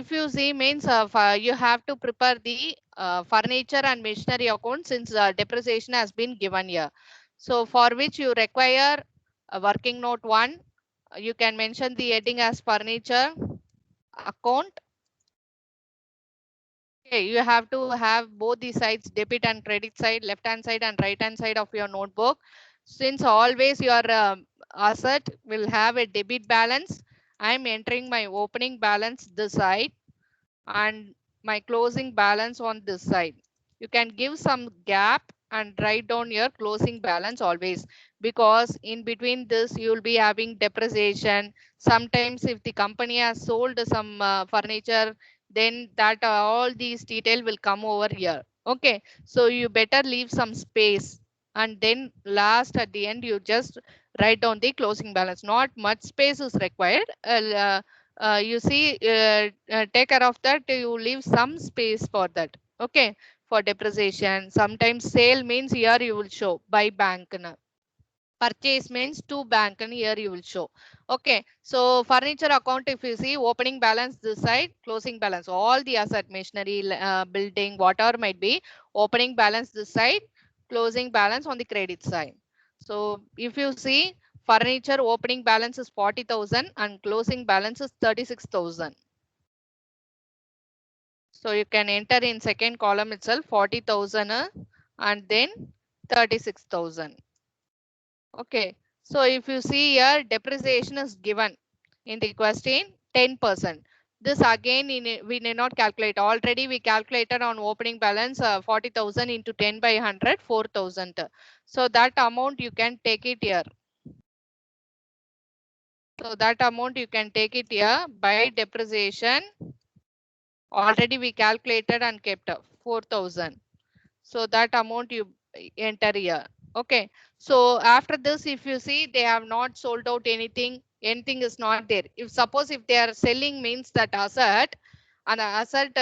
if you see means you have to prepare the furniture and machinery account since depreciation has been given here. So for which you require a working note 1. You can mention the heading as furniture account. Okay, you have to have both the sides, debit and credit side, left hand side and right hand side of your notebook. Since always your asset will have a debit balance, I am entering my opening balance this side and my closing balance on this side. You can give some gap and write down your closing balance always, because in between this you will be having depreciation. Sometimes if the company has sold some furniture, then that all these detail will come over here. Okay, so you better leave some space, and then last at the end you just write down the closing balance. Not much space is required. You see, take care of that. You leave some space for that. Okay, for depreciation. Sometimes sale means here you will show by bank. Purchase means to bank, and here you will show. Okay, so furniture account, if you see opening balance this side, closing balance, all the asset, machinery, building, whatever might be, opening balance this side, closing balance on the credit side. So if you see furniture opening balance is 40,000 and closing balance is 36,000. So you can enter in second column itself 40,000 and then 36,000. Okay. So if you see here, depreciation is given in the question 10%. This again we need not calculate. Already we calculated on opening balance 40,000 into 10 by 100, 4,000. So that amount you can take it here. So that amount you can take it here by depreciation. Already we calculated and kept 4,000. So that amount you enter here. Okay. So after this, if you see they have not sold out anything, anything is not there. If suppose if they are selling means that asset, and asset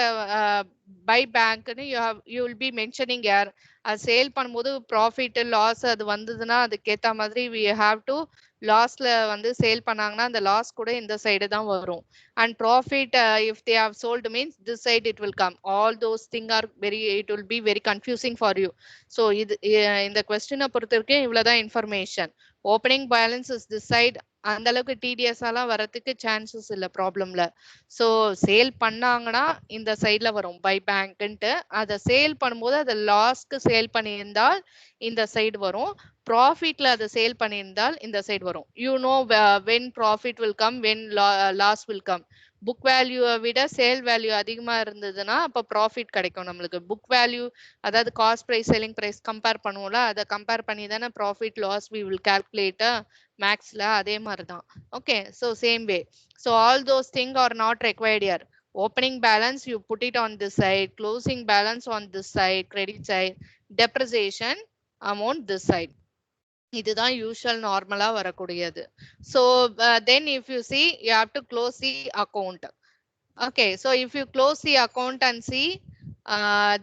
by bank, you will be mentioning here sale பண்ணும்போது profit loss அது வந்ததுன்னா அதுக்கேத்த மாதிரி we have to lossல வந்து sale பண்ணாங்கன்னா அந்த loss கூட இந்த சைடு தான் வரும். And profit if they have sold means this side it will come. All those things are very, it will be very confusing for you. So இந்த question பொறுத்த வரைக்கும் இவ்வளவுதான் information. Opening balance is this side. அந்த அளவுக்கு TDS எல்லாம் வரதுக்கு chances இல்ல ப்ராப்ளம்ல. So sale பண்ணாங்கன்னா இந்த சைட்ல வரும் பை பேங்க்ன்ட்டு. அதை சேல் பண்ணும்போது அதை லாஸ்க்கு சேல் பண்ணியிருந்தால் இந்த சைடு வரும். ப்ராஃபிட்ல அதை சேல் பண்ணியிருந்தால் இந்த சைடு வரும். You know when profit will come, when loss will come. Book வேல்யூவை விட சேல் வேல்யூ அதிகமா இருந்ததுன்னா அப்ப ப்ராஃபிட் கிடைக்கும் நம்மளுக்கு. புக் வேல்யூ அதாவது cost price selling price compare பண்ணுவோம்ல, அதை கம்பேர் பண்ணி தானே profit loss we will calculate மேக்ஸ்ல. அதே மாதிரி தான். Okay, so same way. So all those thing are not required year. Opening balance you put it on this side, closing balance on this side, credit side, depreciation amount this side. இதுதான் usual நார்மலா வரக்கூடியது. So then if you see you have to close the account. Okay, so if you close the account and see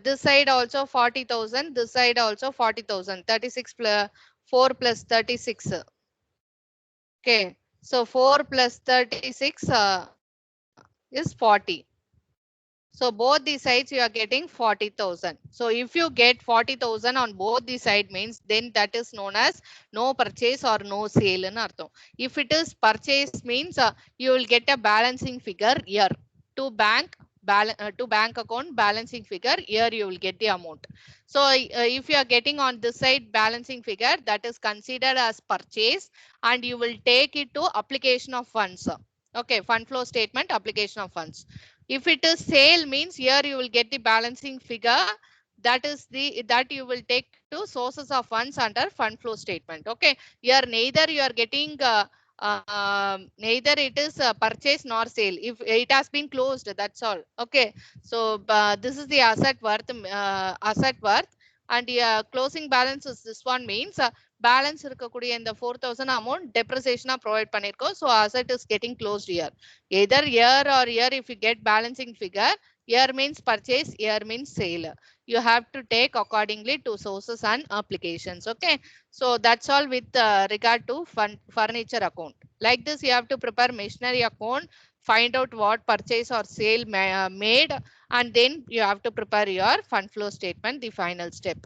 this side also 40,000, this side also 40,000, 36 plus 4 plus 36. Okay, so 4 plus 36 is 40. So both the sides you are getting 40,000. So if you get 40,000 on both the side means then that is known as no purchase or no sale in artham. If it is purchase means you will get a balancing figure here. To bank account balancing figure here you will get the amount. So if you are getting on this side balancing figure, that is considered as purchase and you will take it to application of funds. Okay, fund flow statement, application of funds. If it is sale means here you will get the balancing figure, that you will take to sources of funds under fund flow statement. Okay, here neither you are getting neither it is purchase nor sale. If it has been closed, that's all. Okay, so this is the asset worth and closing balance is this one means balance இருக்கக்கூடிய இந்த 4,000 amount depreciation provide பண்ணிருக்கோம். So asset is getting closed here. Either here or here if you get balancing figure, Year means purchase, year means sale. You have to take accordingly to sources and applications. Okay. So that's all with regard to furniture account. Like this, you have to prepare machinery account, find out what purchase or sale made, and then you have to prepare your fund flow statement, the final step.